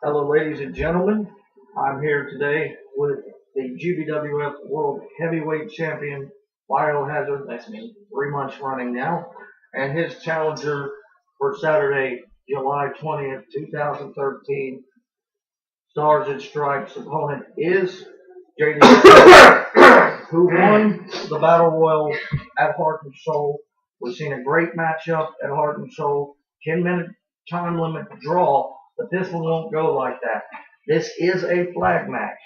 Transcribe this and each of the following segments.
Hello, ladies and gentlemen. I'm here today with the gbwf World Heavyweight Champion, Biohazard. That's me, 3 months running now. And his challenger for Saturday, July 20th, 2013, Stars and Stripes opponent is JD, who won the Battle Royal at Heart and Soul. We've seen a great matchup at Heart and Soul, 10-minute time limit draw, but this one won't go like that. This is a flag match.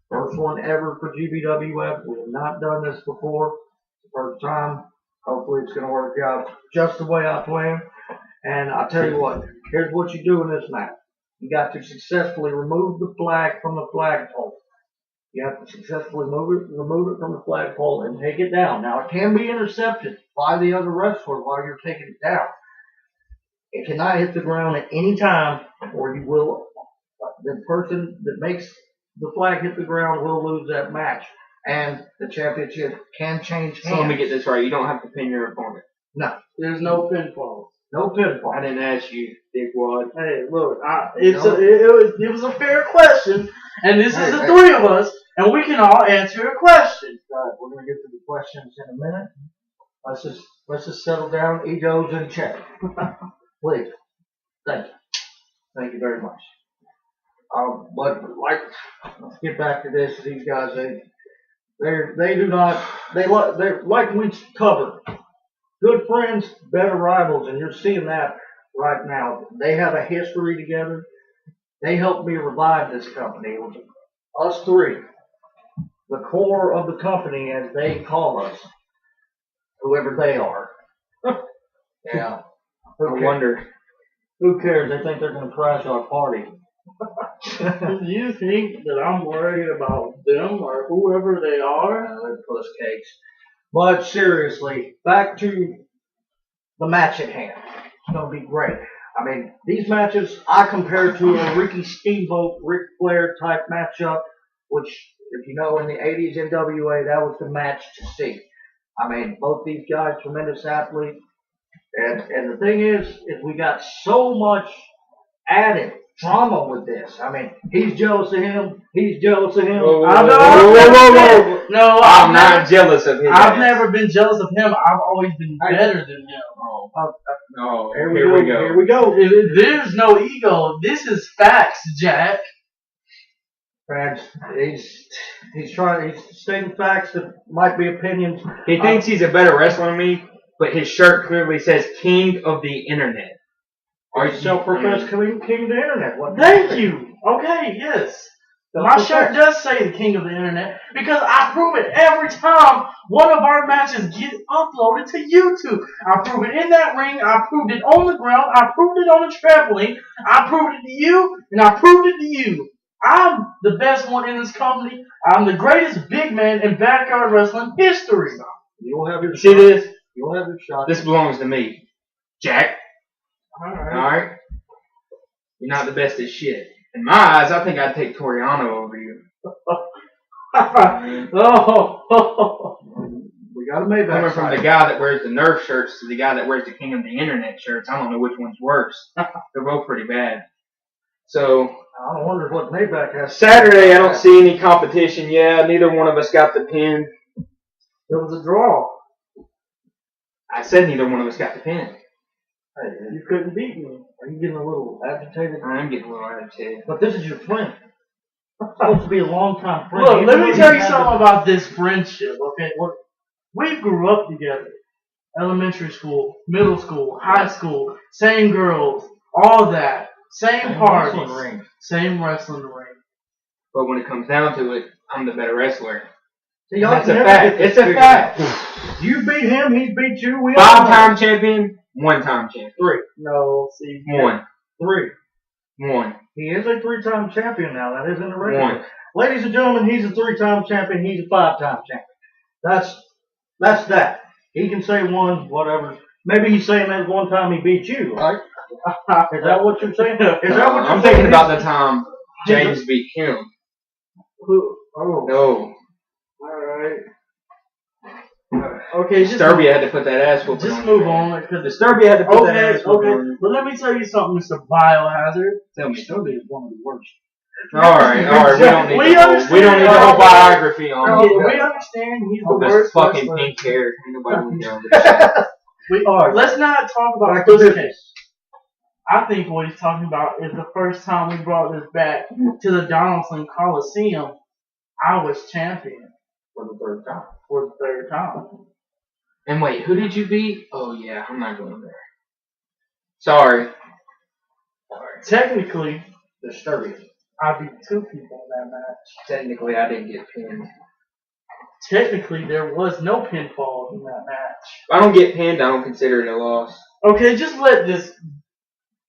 First one ever for GBWF. We have not done this before. It's the first time. Hopefully it's going to work out just the way I planned. And I'll tell you what, here's what you do in this match. You got to successfully remove the flag from the flagpole. You have to successfully remove it from the flagpole and take it down. Now, it can be intercepted by the other wrestler while you're taking it down. It cannot hit the ground at any time, or you will. The person that makes the flag hit the ground will lose that match, and the championship can change hands. So let me get this right. You don't have to pin your opponent. No. There's no pinfall. No pinfall. I didn't ask you, dickwad. Hey, look, it was a fair question, and this is the three of us, and we can all answer a question. All right, we're gonna get to the questions in a minute. Let's just settle down. Egos in check. Please. Thank you. Thank you very much. But let's get back to this. These guys, they're like we covered. Good friends, better rivals, and you're seeing that right now. They have a history together. They helped me revive this company. It was us three, the core of the company, as they call us, whoever they are. Yeah. I wonder. Who cares? They think they're going to crash our party. Do you think that I'm worried about them or whoever they are? They're puss cakes. But seriously, back to the match at hand. It's going to be great. I mean, these matches I compare to a Ricky Steamboat, Ric Flair type matchup, which, if you know, in the 80s NWA, that was the match to see. I mean, both these guys, tremendous athletes. And the thing is we got so much added drama with this. I mean, he's jealous of him. He's jealous of him. Whoa. No, I'm not jealous of him. I've never been jealous of him. I've always been better than him. No, here we go. Here we go. There's no ego. This is facts, Jack. Friends, he's stating facts that might be opinions. He thinks he's a better wrestler than me, but his shirt clearly says King of the Internet. Are you self-professed king of the Internet? Thank you. Okay, yes. My shirt does say the King of the Internet because I prove it every time one of our matches get uploaded to YouTube. I prove it in that ring. I proved it on the ground. I proved it on the trampoline. I proved it to you, and I proved it to you. I'm the best one in this company. I'm the greatest big man in backyard wrestling history. You don't have your See shot. this? You don't have your shot. This belongs to me. Jack. Alright. Alright? You're not the best at shit. In my eyes, I think I'd take Toriano over you. We got a Maybach. Coming from the guy that wears the Nerf shirts to the guy that wears the King of the Internet shirts, I don't know which one's worse. They're both pretty bad. So, I wonder what Maybach has. Saturday, I don't see any competition. Yeah, neither one of us got the pin. It was a draw. I said neither one of us got the pin. Hey, you couldn't beat me. Are you getting a little agitated? I am getting a little agitated. But this is your friend. It's supposed to be a long-time friend. Look, let me tell you something about this friendship, okay? We grew up together. Elementary school, middle school, high school, same girls, all that. Same parties. Same wrestling ring. But when it comes down to it, I'm the better wrestler. See, that's a fact. It's a fact. You beat him, he beat you. 5-time champion, 1-time champion. 3. No, see. 1. 3. 1. He is a 3-time champion now. That isn't a record. 1. Ladies and gentlemen, he's a 3-time champion. He's a 5-time champion. That's that. He can say 1, whatever. Maybe he's saying that one time he beat you, right? Is that what you're saying? I'm thinking about the time James beat him. Who? Oh. No. All right. Okay, just Disturbia had to put that ass whooping just on move you, man. on because Disturbia had to put that ass whooping on you. But let me tell you something, Mr. Biohazard. Tell me. Disturbia is one of the worst. Alright. We don't need the whole biography on No, it. we understand he's the This worst fucking wrestler. pink hair. Ain't nobody would know. Let's not talk about Back to this business. case. I think what he's talking about is the first time we brought this back to the Donaldson Coliseum, I was champion For the third time. for the third time. And wait, who did you beat? Oh yeah, I'm not going there. Sorry. Technically, Disturbia. I beat two people in that match. Technically, I didn't get pinned. Technically, there was no pinfall in that match. If I don't get pinned, I don't consider it a loss. Okay, just let this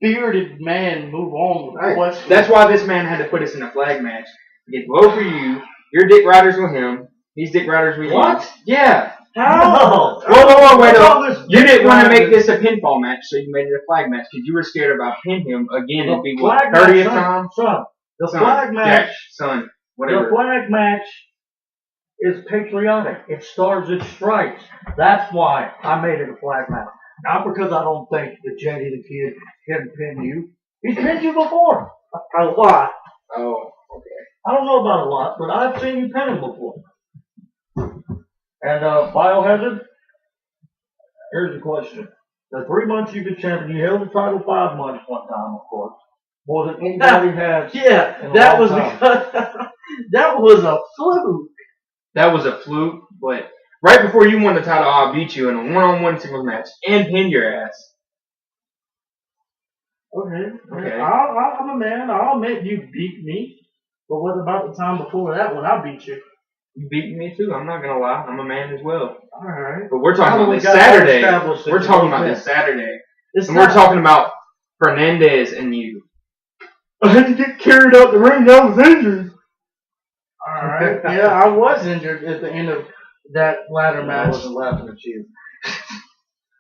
bearded man move on with the question. That's why this man had to put us in a flag match. We get low for you. You're Dick Riders with him. He's Dick Riders with you. What? Yeah. How? Whoa, wait up. You didn't want to make this a pinfall match, so you made it a flag match because you were scared about pinning him again. It'd be what, 30th time? The flag match. Son, whatever. The flag match is patriotic. It stars its stripes. That's why I made it a flag match. Not because I don't think that JD the Kid can pin you. He's pinned you before. A lot. Oh, okay. I don't know about a lot, but I've seen you pin him before. And Biohazard, here's the question. The 3 months you've been champion, you held the title 5 months one time, of course. More than anybody has. Yeah, in a that long was time. because that was a fluke. That was a fluke, but right before you won the title, I beat you in a one-on-one singles match and pinned your ass. Okay. Okay. I'm a man. I'll admit you beat me. But what about the time before that when I beat you? You beat me too. I'm not gonna lie. I'm a man as well. All right. But we're talking Now that about we this got that Saturday. established that We're you talking both about win. this Saturday. It's And not, we're talking about Fernandez and you. I had to get carried out the ring. I was injured. all right. Yeah, I was injured at the end of that ladder I match. wasn't laughing at you.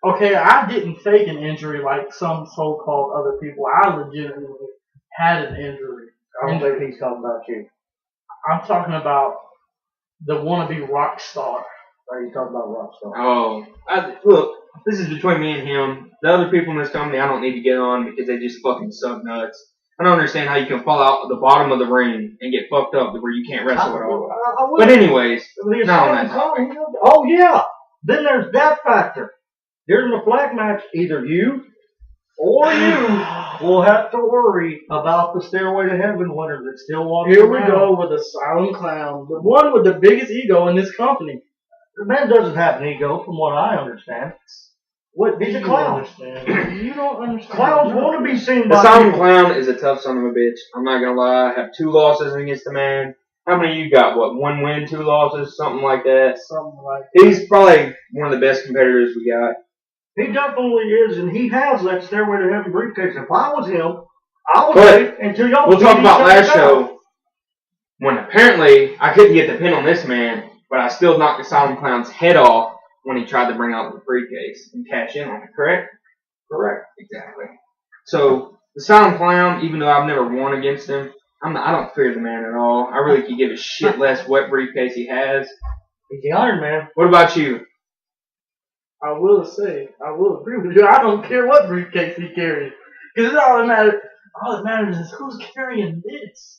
Okay, I didn't fake an injury like some so-called other people. I legitimately had an injury. I don't think he's talking about you. I'm talking about the wannabe rock star. Are you talking about Rockstar? Oh, look, this is between me and him. The other people in this company, I don't need to get on because they just fucking suck nuts. I don't understand how you can fall out at the bottom of the ring and get fucked up to where you can't wrestle at all. But anyways, not on that topic. Oh yeah. Then there's that factor. During the flag match, either you or you will have to worry about the Stairway to Heaven winner that still walks Here we around. go with a silent clown. The one with the biggest ego in this company. The man doesn't have an ego, from what I understand. What He's do a you clown. understand? You don't understand. Clowns want to be seen The by silent people. clown is a tough son of a bitch. I'm not gonna lie. I have 2 losses against the man. How many you got? What, 1 win, 2 losses, something like that? Something like He's probably one of the best competitors we got. He definitely is, and he has that Stairway to Heaven briefcase. If I was him, I would But wait until y'all We'll beat talk each about other last down. show when apparently I couldn't get the pin on this man, but I still knocked the silent clown's head off when he tried to bring out the briefcase and cash in on it. Correct? Correct. Exactly. So the silent clown, even though I've never won against him, I don't fear the man at all. I really could give a shit less what briefcase he has. He's the Iron Man. What about you? I will agree with you. I don't care what briefcase he carries. Because all that matters is who's carrying this.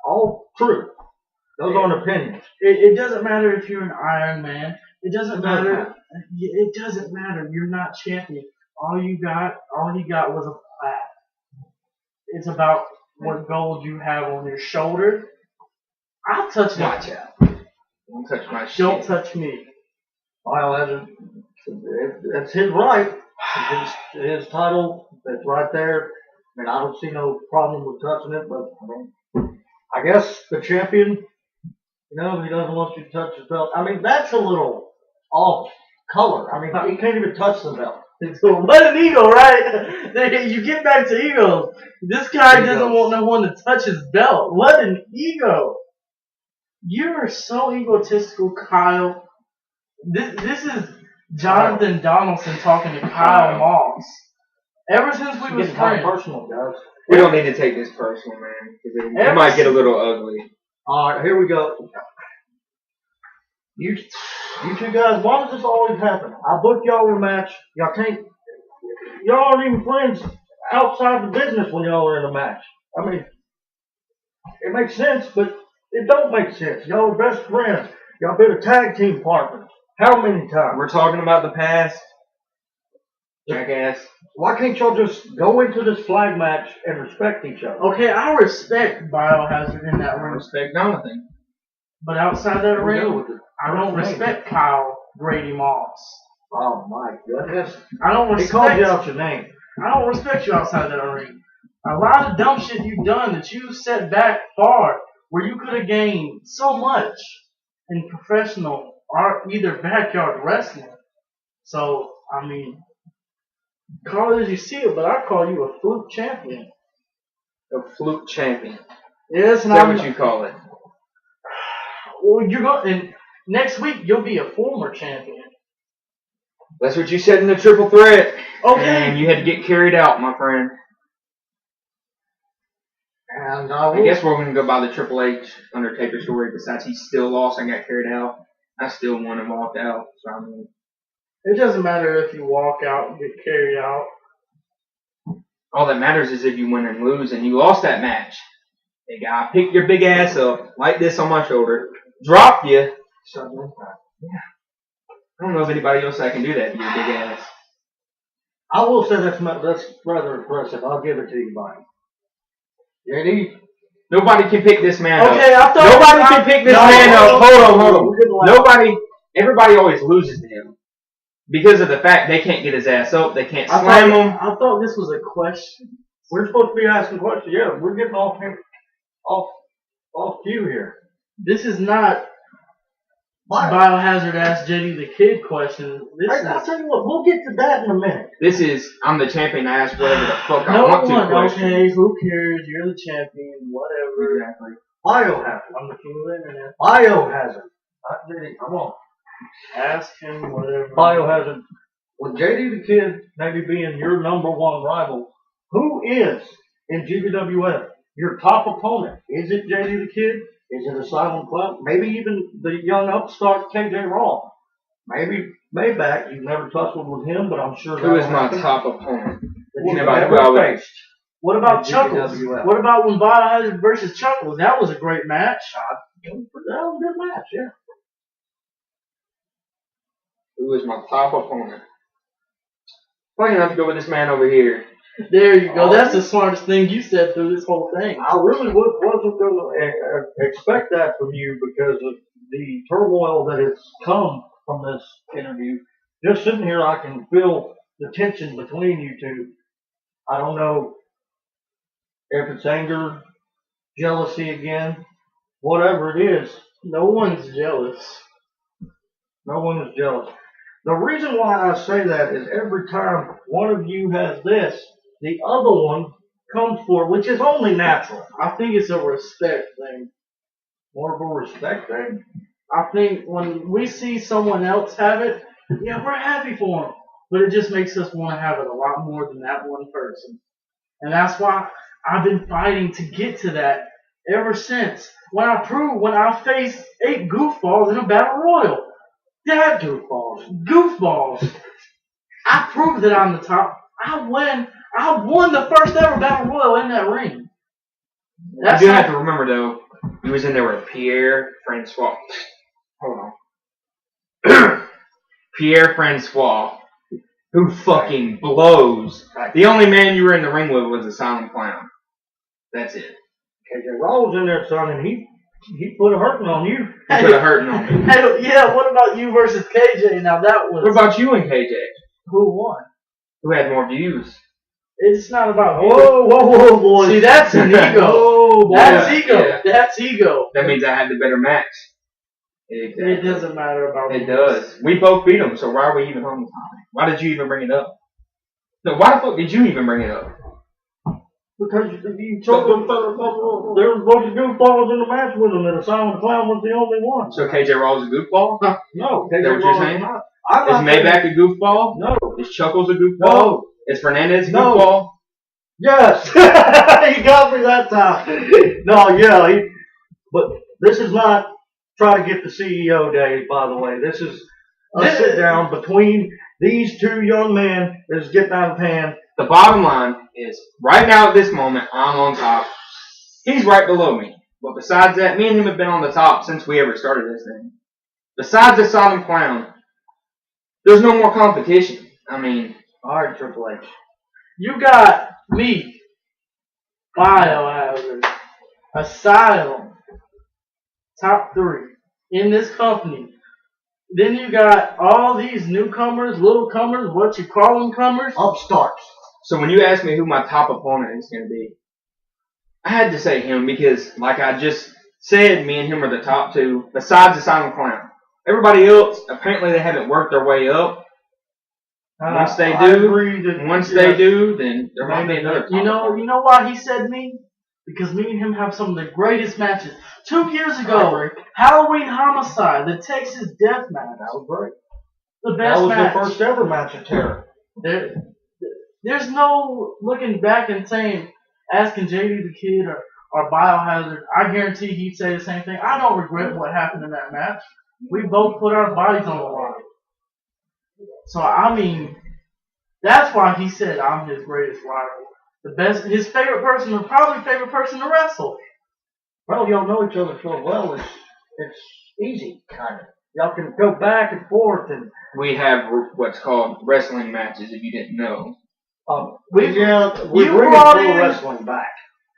All true. Those aren't opinions. It doesn't matter if you're an Iron Man. It doesn't It doesn't matter. It doesn't matter. You're not champion. All he got was a plaque. It's about what gold you have on your shoulder. I'll touch it. Watch out. Don't touch my shit. Don't touch me. Well, that's his right. His title, that's right there. I mean, I don't see no problem with touching it, but I mean, I guess the champion, he doesn't want you to touch his belt. I mean, that's a little off color. I mean, he can't even touch the belt. What an ego, right? You get back to egos. This guy doesn't want no one to touch his belt. What an ego. You're so egotistical, Kyle. This is Jonathan Donaldson talking to Kyle Moss. Ever since we was It's kind of friends. personal, guys. We don't need to take this personal, man, because it might get a little ugly. All right, here we go. You two guys, why does this always happen? I book y'all a match. Y'all aren't even friends outside the business when y'all are in a match. I mean, it makes sense, but it don't make sense. Y'all are best friends. Y'all been a tag team partners. How many times? We're talking about the past. Jackass. Why can't y'all just go into this flag match and respect each other? Okay, I respect Biohazard in that I ring. respect Jonathan. But outside that Here we go ring, with it. I don't respect Kyle Grady Moss. Oh my goodness. I don't He called respect you out your name. I don't respect you outside that ring. A lot of dumb shit you've done that you set back far where you could have gained so much in professional or either backyard wrestling. So, I mean, call it as you see it, but I call you a fluke champion. A fluke champion. Yes, Is and that what you call it? Well, you're going, and next week you'll be a former champion. That's what you said in the triple threat. Okay. And you had to get carried out, my friend. And I guess we're going to go by the Triple H Undertaker story. Besides, he still lost and got carried out. I still won and walked out. So, I mean, It doesn't matter if you walk out and get carried out. all that matters is if you win and lose, and you lost that match. They got to pick your big ass up like this on my shoulder, drop you. Yeah. I don't know if anybody else that can do that to your big ass. I will say that's rather impressive. I'll give it to you, Mike. JD? Nobody can pick this man up. Okay, I thought Nobody can pick this man up. Hold on. We're getting loud. Nobody, everybody always loses to him because of the fact they can't get his ass up. They can't slam him. I thought this was a question. We're supposed to be asking questions. Yeah, we're getting off cue here. This is not Biohazard Ask JD the Kid question. I'll tell you what, we'll get to that in a minute. This is, I'm the champion. I ask whatever the fuck I No want to. one, Question. okay, who cares? You're the champion, whatever. Exactly. Biohazard. I'm the king of the internet. Biohazard. JD, come on. Ask him whatever. Biohazard. With JD the Kid maybe being your number one rival, who is in GBWF your top opponent? Is it JD the Kid? Is it Asylum Club? Maybe even the young upstart KJ Raw. Maybe Maybach. You've never tussled with him, but I'm sure Who is my top opponent? That Anybody ever who I would- faced. What about And Chuckles? GBWF. What about when Biohazard versus Chuckles? That was a great match. That was a good match, yeah. Who is my top opponent? Probably gonna have to go with this man over here. There you go. That's the smartest thing you said through this whole thing. I really wasn't going to expect that from you because of the turmoil that has come from this interview. Just sitting here, I can feel the tension between you two. I don't know if it's anger, jealousy again, whatever it is. No one's jealous. No one is jealous. The reason why I say that is every time one of you has this, the other one comes for it, which is only natural. I think it's a respect thing. More of a respect thing. I think when we see someone else have it, yeah, we're happy for them. But it just makes us want to have it a lot more than that one person. And that's why I've been fighting to get to that ever since. When I faced 8 goofballs in a battle royal. Dad goofballs. I proved that I'm the top. I won the first ever battle royal in that ring. You do have to remember though, he was in there with Pierre Francois. Hold on. Pierre Francois, who fucking blows. The only man you were in the ring with was a silent clown. That's it. KJ Raw was in there, son, and he put a hurting on you. He put a hurting on me. Yeah, what about you versus KJ? Now that was... What about you and KJ? Who won? Who had more views? It's not about Whoa, boy. See, that's an ego. Oh, boy. That's ego. Yeah. That's ego. That means I had the better match. Exactly. It doesn't matter about It does. We both beat him, so why are we even on the topic? Why did you even bring it up? No, why the fuck did you even bring it up? Because you told them there was a bunch of goofballs in the match with him, and Asylum Clown was the only one. So KJ Raw's a goofball? No, Is that what you're saying? not. Is Maybach a goofball? No. Is Chuckles a goofball? No. Is Fernandez a No. goofball? Yes. He got me that time. No, yeah. But this is not try to get the CEO day, by the way. This is a sit down between these two young men that is getting out of hand. The bottom line is, right now at this moment, I'm on top. He's right below me. But besides that, me and him have been on the top since we ever started this thing. Besides the Sodom Clown, there's no more competition. I mean, Alright, Triple H. You got me, Biohazard, Asylum, top 3 in this company. Then you got all these newcomers, little comers, what you call them comers? Upstarts. so when you ask me who my top opponent is going to be, I had to say him because, like I just said, me and him are the top 2, besides the Sodom Clown. Everybody else, apparently they haven't worked their way up. Once they do, then there might be another. You know why he said me? Because me and him have some of the greatest matches. 2 years ago, Halloween Homicide, the Texas Death Match. That was great. The best match. That was the first ever match of terror. There's no looking back and saying, asking JD the Kid or Biohazard, I guarantee he'd say the same thing. I don't regret what happened in that match. We both put our bodies on the line. So, I mean, that's why he said I'm his greatest rival. The best, his favorite person, or probably favorite person to wrestle. Well, y'all know each other so well, it's easy, kind of. Y'all can go back and forth. And we have what's called wrestling matches, if you didn't know. We're bringing pro wrestling back.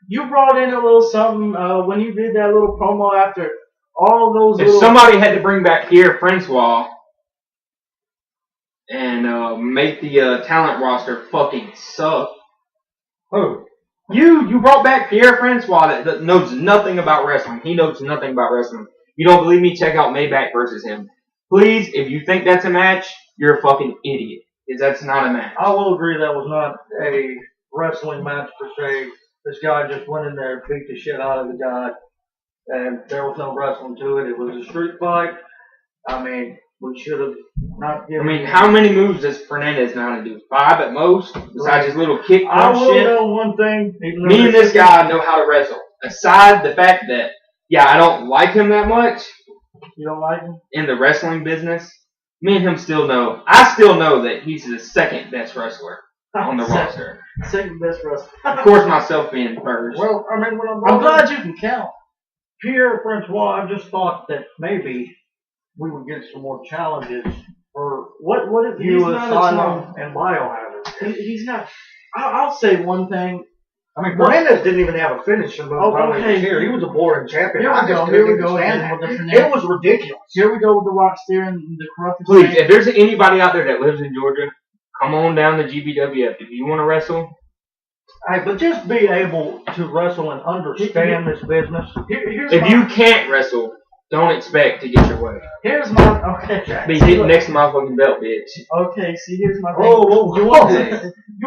You brought in a little something when you did that little promo after all those If somebody had to bring back Pierre Francois and make the talent roster fucking suck. Who? You brought back Pierre Francois that knows nothing about wrestling. He knows nothing about wrestling. You don't believe me? Check out Maybach versus him. Please, if you think that's a match, you're a fucking idiot. Because that's not a match. I will agree that was not a wrestling match per se. This guy just went in there and beat the shit out of the guy. And there was no wrestling to it. It was a street fight. I mean, we should have not given. I mean, how many moves does Fernandez know how to do? 5 at most? Besides his little kick I punch will shit? know one thing. Me and this guy know how to wrestle. Aside the fact that, yeah, I don't like him that much. You don't like him? In the wrestling business. Me and him still know. I still know that he's the second best wrestler on the roster. Second best wrestler. Of course, myself being first. Well, I mean, I'm glad you can count. Pierre Francois, I just thought that maybe we would get some more challenges for what if you, Asylum, and Biohazard. He's not. I'll say one thing. I mean, Fernandez didn't even have a finish in the okay. Here. He was a boring champion. Here we go. It was ridiculous. Here we go with the Rock steering the corrupted. Please, if there's anybody out there that lives in Georgia, come on down to GBWF. If you want to wrestle. Hey, but just be able to wrestle and understand this business. If you can't wrestle, don't expect to get your way. Here's my Be hitting next to my fucking belt, bitch. Okay, see, here's my thing. You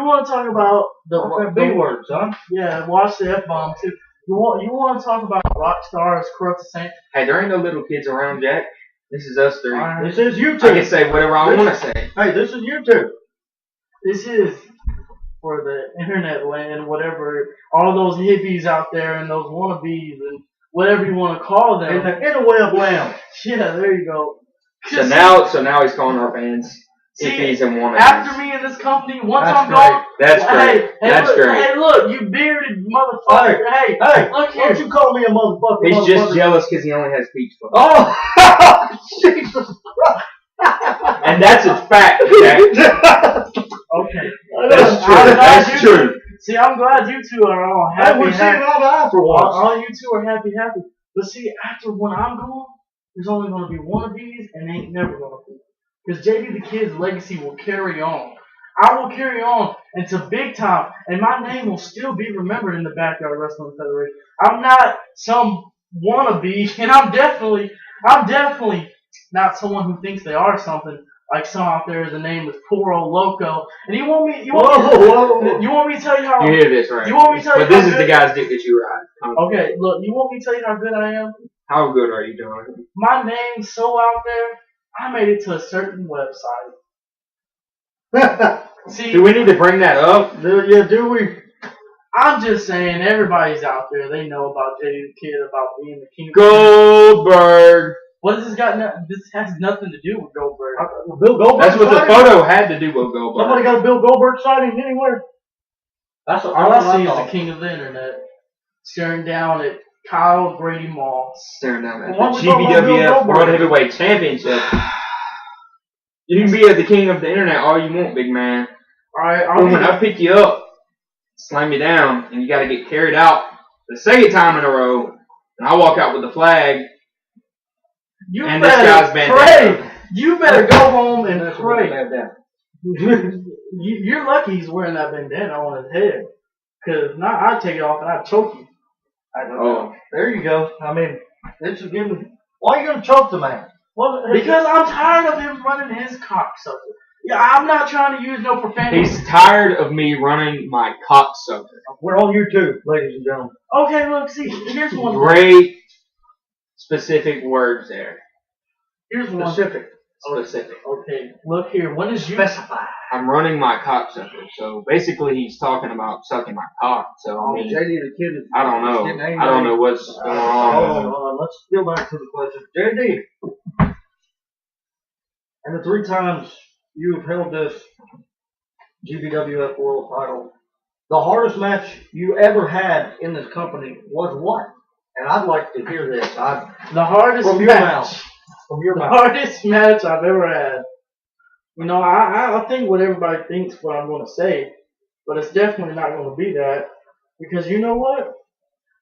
want to talk about the B words, huh? Yeah, watch the F-bomb too. You want to talk about rock stars, corrupted saint? Hey, there ain't no little kids around, Jack. This is us 3. This is you 2. I can say whatever I want to say. Hey, this is you 2. This is for the internet land, whatever, all those hippies out there and those wannabes and whatever you want to call them. In the interweb land. Yeah, there you go. So now he's calling our fans hippies and wannabes. After me in this company, once I'm gone. That's great. That's great. Hey, look, you bearded motherfucker. Hey, look here. Don't you call me a motherfucker? He's just jealous because he only has peach fuzz. Oh, Jesus Christ. And that's a fact, Jack. Okay. That's true. See, I'm glad you 2 are all happy. We're seeing eye to eye for once. All you 2 are happy. But see, after when I'm gone, there's only going to be wannabes and ain't never going to be. Because JD the Kid's legacy will carry on. I will carry on into big time, and my name will still be remembered in the Backyard Wrestling Federation. I'm not some wannabe, and I'm definitely not someone who thinks they are something. Like some out there, the name is Puro Loco, and you want me to tell you how? You hear this, right? You want me to tell you? But this is the guy's dick that you ride. Okay, look, you want me to tell you how good I am? How good are you doing? My name's so out there, I made it to a certain website. See, do we need to bring that up? Do we? I'm just saying, everybody's out there. They know about JD the Kid, about being the king. Goldberg. What has this got? This has nothing to do with Goldberg. Bill Goldberg. That's what the photo had to do with Goldberg. Somebody got a Bill Goldberg sighting anywhere? That's what All I see is the king of the internet staring down at Kyle Grady Mall. Staring down at Well, the GBWF World Heavyweight Championship. You can be the king of the internet all you want, big man. Alright, But when I pick you up, slam you down, and you got to get carried out the second time in a row, and I walk out with the flag, and this guy's bandana. You better go home and pray. You're lucky he's wearing that bandana on his head. Because now I'd take it off and I'd choke you. Oh, there you go. I mean, it's a given. Why are you going to choke the man? Well, because I'm tired of him running his cocksucker. Yeah, I'm not trying to use no profanity. He's tired of me running my cocksucker. We're on YouTube, ladies and gentlemen. Okay, look, see, here's one. Great specific words there. Here's one. Specific. Okay, look here. When is you? Specify. I'm running my cocksucker. So basically, he's talking about sucking my cock. So I mean, JD the Kid is. I don't know. I don't know what's going on. Let's go back to the question. JD. And the 3 times you have held this GBWF World title, the hardest match you ever had in this company was what? And I'd like to hear this. The hardest from your match. mouth. From your mouth. Hardest match I've ever had. You know, I think what everybody thinks what I'm going to say, but it's definitely not going to be that, because you know what?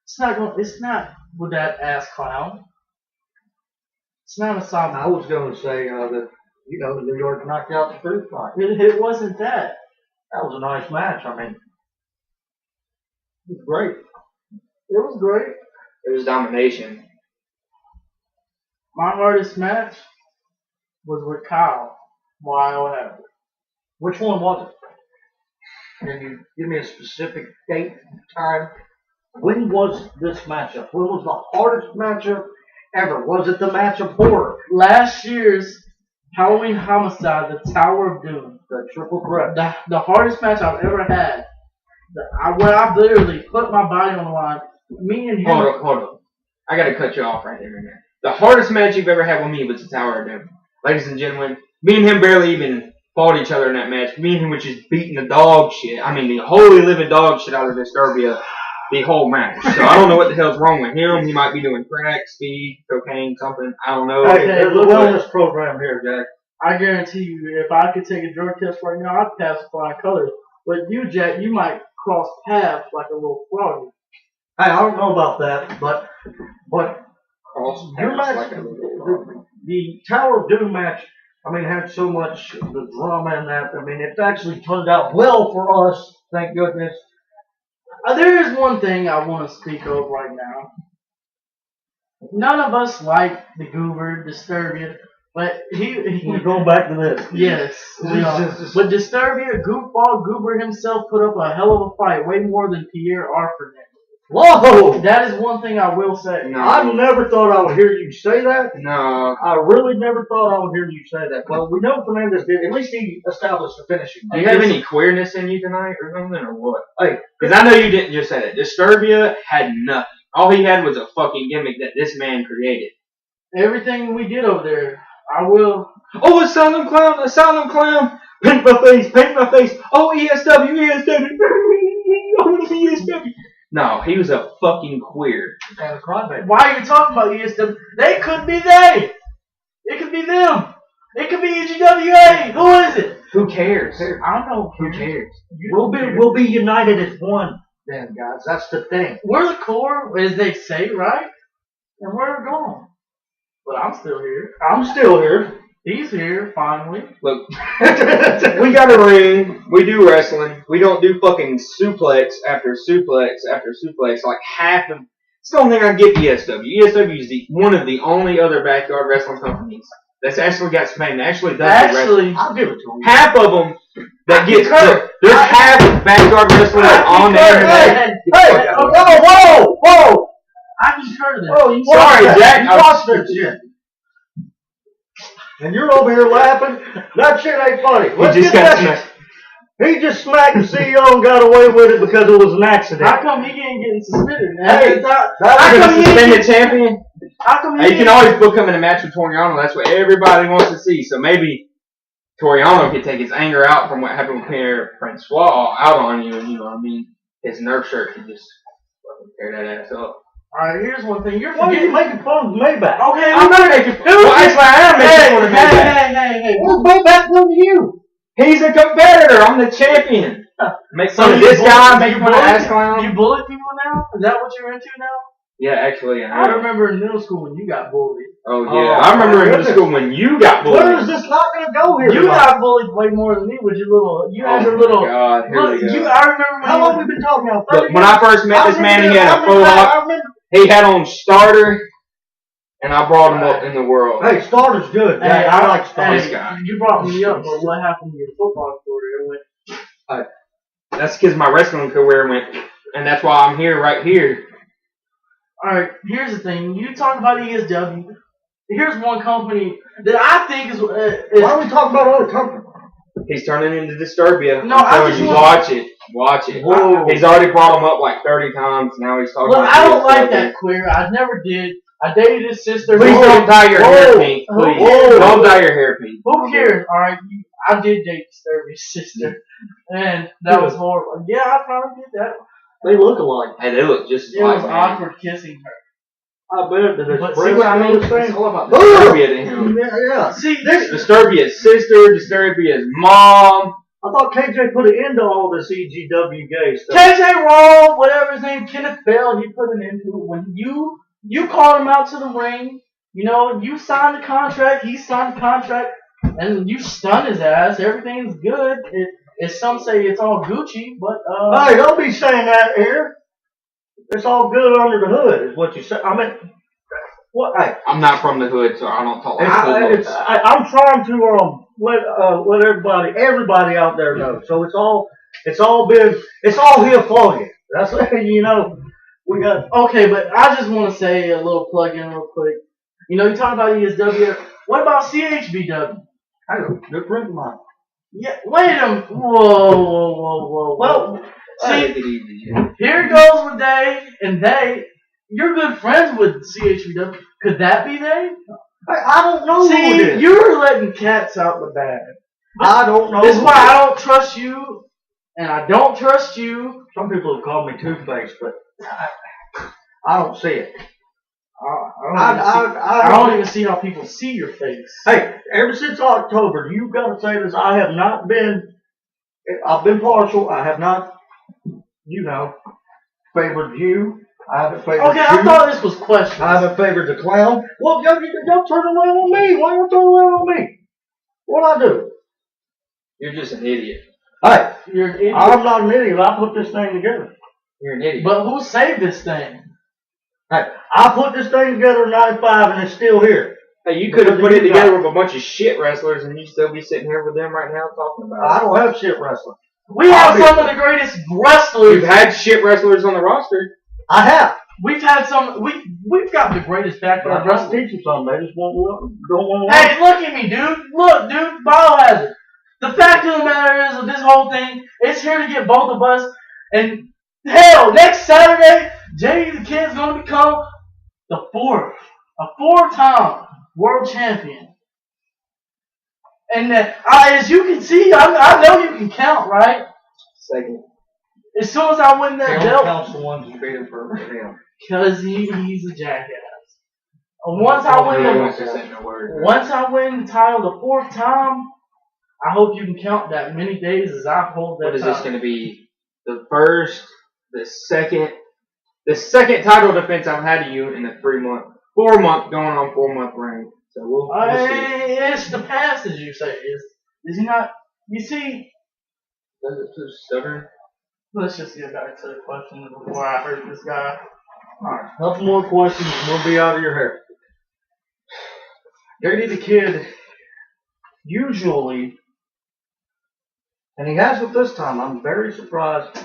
It's not with that ass clown. It's not a sob. I was going to say that, you know, New York knocked out the fruit fight. It wasn't that. That was a nice match. I mean, it was great. It was great. It was domination. My hardest match was with Kyle BIOHAZARD. Which one was it? Can you give me a specific date, time? When was this matchup? When was the hardest matchup ever? Was it the match of horror? Last year's Halloween Homicide, the Tower of Doom. The triple threat. The hardest match I've ever had. Where I literally put my body on the line. Me and him. Hold on. I gotta cut you off right there, man. The hardest match you've ever had with me was the Tower of Doom. Ladies and gentlemen, me and him barely even fought each other in that match. Me and him were just beating the dog shit. I mean, the holy living dog shit out of Disturbia the whole match. So I don't know what the hell's wrong with him. He might be doing crack, speed, cocaine, something. I don't know. Hey, there's a wellness program here, Jack. I guarantee you, if I could take a drug test right now, I'd pass flying colors. But you, Jack, you might cross paths like a little frog. Hey, I don't know about that, but your match, like the Tower of Doom match, I mean, had so much the drama in that. I mean, it actually turned out well for us, thank goodness. There is one thing I want to speak of right now. None of us like the Goober, Disturbia, but We're going back to this. Yes, we are. But Disturbia, Goofball Goober himself put up a hell of a fight, way more than Pierre Arthur did. Whoa! That is one thing I will say. No. I never thought I would hear you say that. No. I really never thought I would hear you say that. Well, we know Fernandez did. At least he established the finishing. Do you have any queerness in you tonight or something, or what? Hey, because I know you didn't just say that. Disturbia had nothing. All he had was a fucking gimmick that this man created. Everything we did over there, I will. Oh, Asylum Clown, Asylum Clown. Paint my face, paint my face. Oh, ESW, ESW. Oh, ESW. No, he was a fucking queer. and a crybaby. Why are you talking about ESW? They could be they. It could be them. It could be EGWA. Who is it? Who cares? I don't know. Who cares? We'll be united as one, then, guys. That's the thing. We're the core, as they say, right? And we're gone. But I'm still here. I'm still here. He's here, finally. Look, we got a ring. We do wrestling. We don't do fucking suplex after suplex after suplex. Like half of. It's the only thing I get ESW. ESW is one of the only other backyard wrestling companies that's actually got some name. That actually does the wrestling. I'll give it to him. Half of them that get hurt. There's half backyard wrestling on the internet. Hey, whoa! I just heard of that. Oh, you Sorry, watched Jack. You watched that shit. And you're over here laughing. That shit ain't funny. He just got smacked. He just smacked the CEO and got away with it because it was an accident. How come he ain't getting suspended? Hey, How come he suspended champion? How come You can always book him in a match with Toriano. That's what everybody wants to see. So maybe Toriano could take his anger out from what happened with Pierre Francois out on you, and you know what I mean. His Nerf shirt could just fucking tear that ass up. Alright, here's one thing. You're Why are you making fun of Maybach? Okay, I'm not making fun. Well, actually, I am making fun of Maybach. Hey. What's Maybach done to you? He's a competitor. I'm the champion. Make fun of this guy. Make fun of ass clown. You bully people now? Is that what you're into now? Yeah, actually, I remember in middle school when you got bullied. Oh yeah, I remember in middle school when you got bullied. Where is this not going to go here? You got bullied way more than me with your little. You had your little. God, here we go. I remember when. How long have we been talking about? Look, when I first met this man, he had a full hawk. He had on starter, and I brought him up in the world. Hey, starter's good. Hey, Yeah, I like starter. This guy. You brought me up, but what happened to your football career? That's because my wrestling career went, and that's why I'm here right here. Alright, here's the thing. You talk about ESW. Here's one company that I think is. Why are we talking about other companies? He's turning into Disturbia. No, I just watch it. Watch it. Whoa. He's already brought him up like 30 times. Now he's talking Look, about I don't like ESW. that queer. I never did. I dated his sister. Please don't dye your hair pink. Whoa. Please. Whoa. Don't dye your hair pink. Who cares? Alright, I did date Disturbed's sister. And that was horrible. Yeah, I probably did that. They look alike. Hey, they look just as It was like awkward kissing her. I bet that But it's see what I mean? It's all about Disturbia to him. Yeah. See, Disturbia's sister, Disturbia's mom. I thought KJ put an end to all this EGW gay stuff. KJ Roll, whatever his name, Kenneth Bell, he put an end to it. When you called him out to the ring, you know, you signed the contract, he signed the contract, and you stunned his ass. Everything's good. Some say it's all Gucci, but Hey, don't be saying that here. It's all good under the hood, is what you say. I mean, what? Hey, I'm not from the hood, so I don't talk like hood. I'm trying to let everybody out there know. So it's all here for you. That's you know. We got okay, but I just want to say a little plug in real quick. You know, you talk about ESW. What about CHBW? I got a good friend of mine. Yeah, wait a minute. Whoa. Well, see, here goes with they, and they. You're good friends with CHBW. Could that be they? I don't know. See, who it is. you're letting cats out the bag. I don't know. This is why I don't trust you, and I don't trust you. Some people have called me Two-Faced, but I don't see it. I don't even see how people see your face. Hey, ever since October, you've got to say this. I've been partial. I have not, favored you. I haven't favored okay, you. I thought this was questions. I haven't favored the clown. Well, don't turn around on me. Why don't you turn around on me? What'd I do? You're just an idiot. Hey, You're an idiot. I'm not an idiot. I put this thing together. You're an idiot. But who saved this thing? Hey, I put this thing together in '95 and it's still here. Hey, you could have put it together with a bunch of shit wrestlers and you'd still be sitting here with them right now talking about it. I don't have shit wrestling. We have some of the greatest wrestlers. We've had shit wrestlers on the roster. I have. We've had some. We've got the greatest backyard I'm wrestlers. teaching something. They just don't want to. Hey, look at me, dude. Look, dude. Biohazard. The fact of the matter is, with this whole thing, it's here to get both of us. And hell, next Saturday, JD the Kidd's gonna become a four-time world champion. And as you can see, I know you can count, right? Second. As soon as I win that belt, Counts the ones you beat him for him. because he's a jackass. Once I win the title the fourth time, I hope you can count that many days as I hold that. What is title. this going to be? The first, the second title defense I've had of you in the 4-month reign. So we'll see. It's the past, as you say. Is he not? You see. Does it too stubborn? Let's just get back to the question before I hurt this guy. Alright, a couple more questions and we'll be out of your hair. JD the Kidd usually, and he has it this time, I'm very surprised,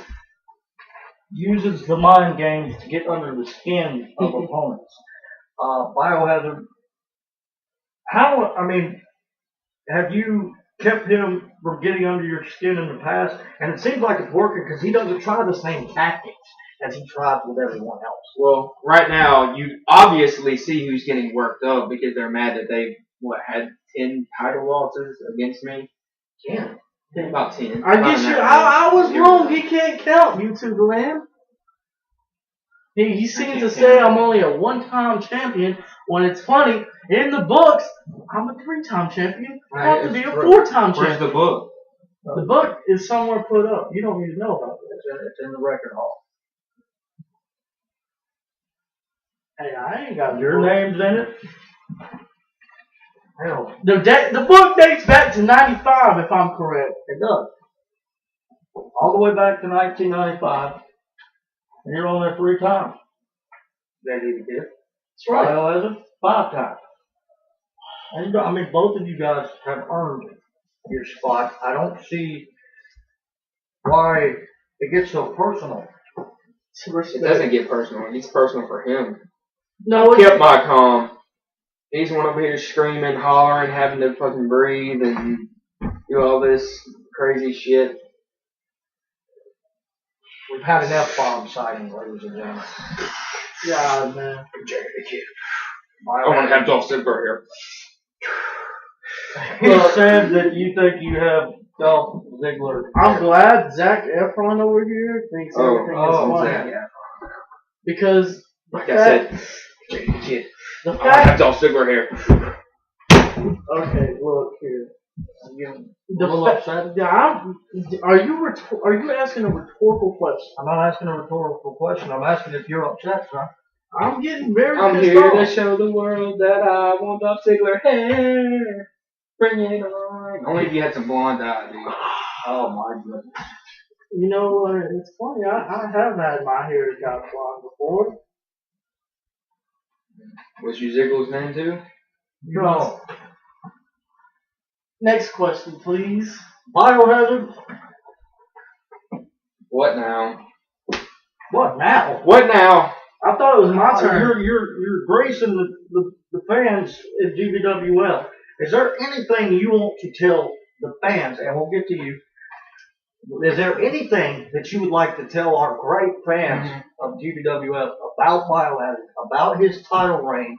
uses the mind games to get under the skin of opponents. Biohazard, have you kept him from getting under your skin in the past? And it seems like it's working because he doesn't try the same tactics. as he tries with everyone else. Well, right now, you obviously see who's getting worked up because they're mad that they, had 10 title losses against me? 10. About 10. I guess I was wrong. He can't count YouTube land. He seems to say I'm only a one-time champion when it's funny. In the books, I'm a 3-time champion. I have to be a 4-time champion. Where's the book? The book is somewhere put up. You don't need to know about it. It's in the record hall. Hey, I ain't got Your name's in it? Hell, the book dates back to 95, if I'm correct. it does. All the way back to 1995. And you're on there 3 times. JD the Kid. That's right. Biohazard, 5 times. And I mean, both of you guys have earned your spot. I don't see why it gets so personal. It doesn't get personal. It's personal for him. No, I kept my calm. He's one over here screaming, hollering, having to fucking breathe and do all this crazy shit. We've had an F-bomb sighting, ladies and gentlemen. God, man. JD the Kid. I want to have Dolph Ziggler here. He said that you think you have Dolph Ziggler. I'm glad Zac Efron over here thinks everything is funny. Zac. Because, Like I said, JD the Kid. the I want to have fact... Dolph Ziggler here. Okay, look here. The upset. Are you asking a rhetorical question? I'm not asking a rhetorical question. I'm asking if you're upset, son. I'm getting very I'm pissed here off. to show the world that I want Dolph Ziggler hair. Bring it on. Only if you had some blonde eye, dude. Oh my goodness. You know, it's funny. I have had my hair got blonde before. Was you Ziggler's name too? No. Next question, please. Biohazard. What now? What now? What now? I thought it was my turn. You're gracing the fans at GBWF. Is there anything you want to tell the fans, and we'll get to you, is there anything that you would like to tell our great fans of GBWF about Biohazard, about his title reign,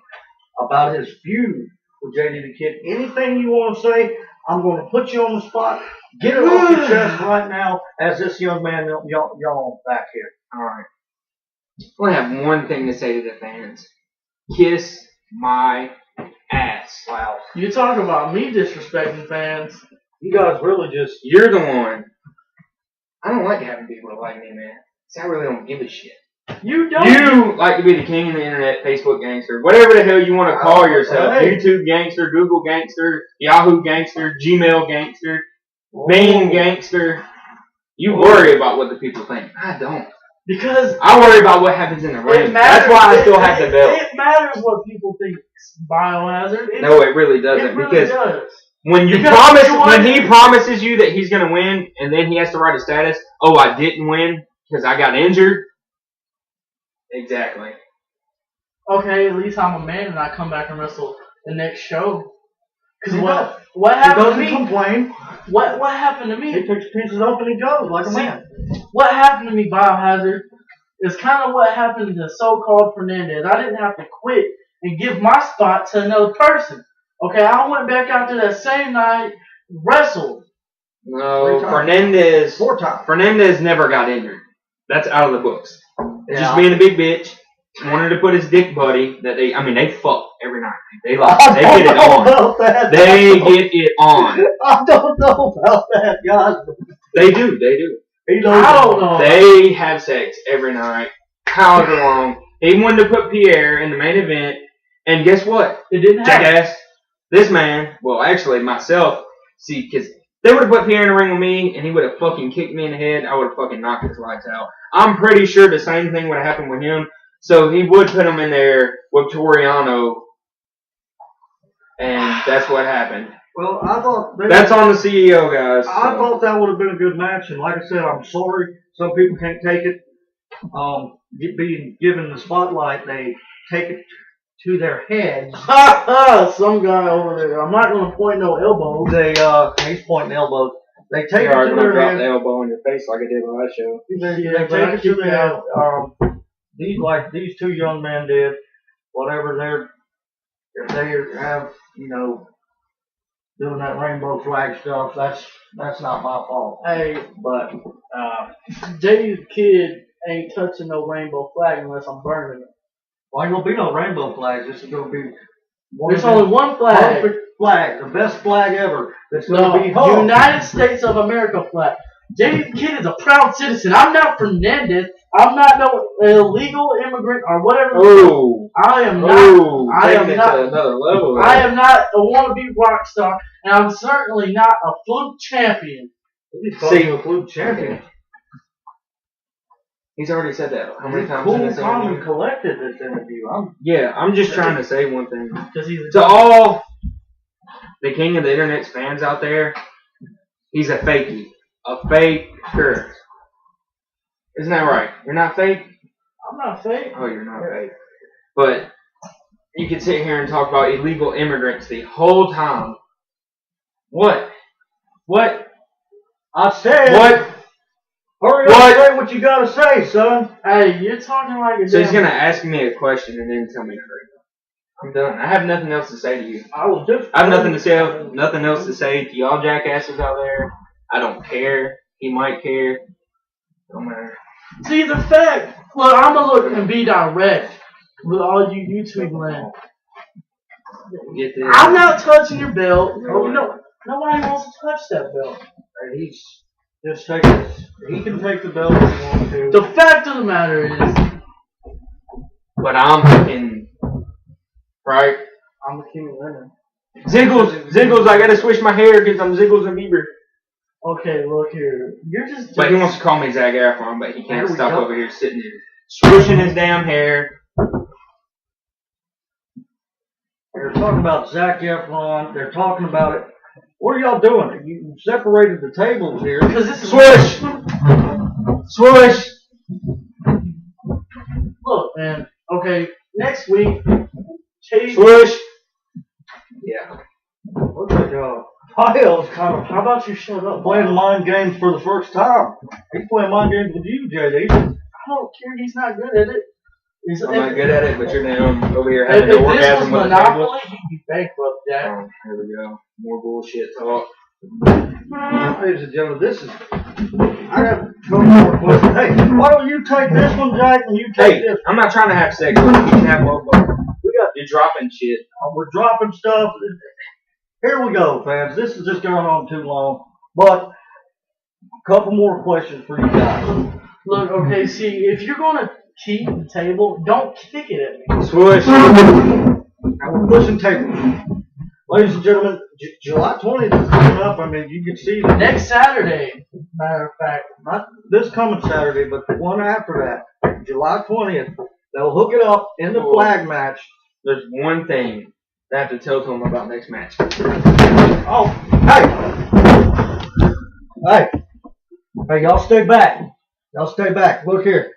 about his feud with JD the Kid? Anything you want to say, I'm going to put you on the spot. Get it off your chest right now as this young man, y'all back here. All right. I only have one thing to say to the fans. Kiss my ass. Wow. You talk about me disrespecting fans. You guys really just... You're the one. I don't like having people like me, man. See, I really don't give a shit. You don't. You like to be the king of the internet, Facebook gangster, whatever the hell you want to call yourself. Hey. YouTube gangster, Google gangster, Yahoo gangster, Gmail gangster, Bing gangster. You worry about what the people think. I don't. Because I worry about what happens in the ring. That's why I still have the belt. It matters what people think. Biohazard. No, it really doesn't. It really because does. when he promises you that he's gonna win, and then he has to write a status. Oh, I didn't win because I got injured. Exactly. Okay, at least I'm a man and I come back and wrestle the next show. Because He what happened to me? Complain. What happened to me? He picks pieces up and he goes like a man. What happened to me, Biohazard, is kind of what happened to so-called Fernandez. I didn't have to quit and give my spot to another person. Okay, I went back out there that same night, wrestled. No, Fernandez. 4 times. Fernandez never got injured. That's out of the books. Yeah. Just being a big bitch. Wanted to put his dick buddy that they fuck every night. They get it on. They get it on. I don't know about that, guys. They do. I don't know. They have sex every night, however long. He wanted to put Pierre in the main event, and guess what? It didn't happen. Jackass. This man, well, actually myself, see, because they would have put Pierre in the ring with me, and he would have fucking kicked me in the head. I would have fucking knocked his lights out. I'm pretty sure the same thing would have happened with him. So he would put him in there with Toriano, and that's what happened. Well, I thought... That's on the CEO, guys. I thought that would have been a good match, and like I said, I'm sorry. Some people can't take it. Being given the spotlight, they take it to their heads. Some guy over there. I'm not going to point no elbows. He's pointing elbows. They take You're it already to gonna their drop the head. elbow in your face like I did last show. They take it to their head. These two young men did. Whatever if they have, doing that rainbow flag stuff, that's not my fault. Hey, but JD the Kid ain't touching no rainbow flag unless I'm burning it. Well, ain't gonna be no rainbow flags. This is gonna be There's only one flag. perfect flag, the best flag ever. It's The gonna be hung. United States of America flag. JD the Kid is a proud citizen. I'm not Fernandez. I'm not no illegal immigrant or whatever. Oh, I am not. I am taking it not. to another level. I am not a wannabe rock star, and I'm certainly not a fluke champion. He's calling you a fluke champion. He's already said that. How many times? Cool, calm, and collected this interview. I'm just trying to say one thing. He's To all the king of the internet's fans out there, he's a fakey. A faker. Isn't that right? You're not fake? I'm not fake. Oh, you're not fake. But you can sit here and talk about illegal immigrants the whole time. What? I said. What? Hurry up and say what you gotta say, son. Hey, you're talking like a So he's damn. gonna ask me a question and then tell me to hurry up. I'm done. I have nothing else to say to you. I was just. I have nothing else to say to y'all jackasses out there. I don't care. He might care. Don't matter. See, the fact. Look, I'm gonna look and be direct with all you YouTube land. Get this. I'm not touching your belt. Oh, no, nobody wants to touch that belt. He's just taking it. He can take the belt if he wants to. The fact of the matter is, But I'm fucking right. I'm the king of women. Ziggles, I gotta switch my hair because I'm Ziggles and Bieber. Okay, look here. You're just. But he wants to call me Zac Efron, but he can't There we stop go. over here sitting there swishing his damn hair. They're talking about Zac Efron. They're talking about it. What are y'all doing? You separated the tables here. Because this is. Swish! Swish! Look, man. Okay, next week, Chase. Swish! Yeah. Looks like Pyle's kind of How about you shut up? playing mind games for the first time. He's playing mind games with you, JD. I don't care. He's not good at it. I'm not good at it, but you're down over here If having this an was orgasm with a table. Monopoly, he'd be bankrupt, Jack. Oh, here we go. More bullshit talk. Ladies and gentlemen, this is. I have a couple more questions. Hey, why don't you take this one, Jack, and you take Hey, this? I'm not trying to have sex with you. You can have both of them. You're dropping shit. We're dropping stuff. Here we go, fans. This is just going on too long. But a couple more questions for you guys. Look, okay, see, if you're going to keep the table, don't kick it at me. Swish. Now we're pushing tables. Ladies and gentlemen, July 20th is coming up. I mean, you can see Next Saturday, matter of fact. not this coming Saturday, but the one after that, July 20th. They'll hook it up in the flag match. There's one thing I have to tell them about next match. Oh, hey, y'all stay back. Y'all stay back. Look here.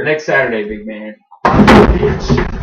Next Saturday, big man. Bitch.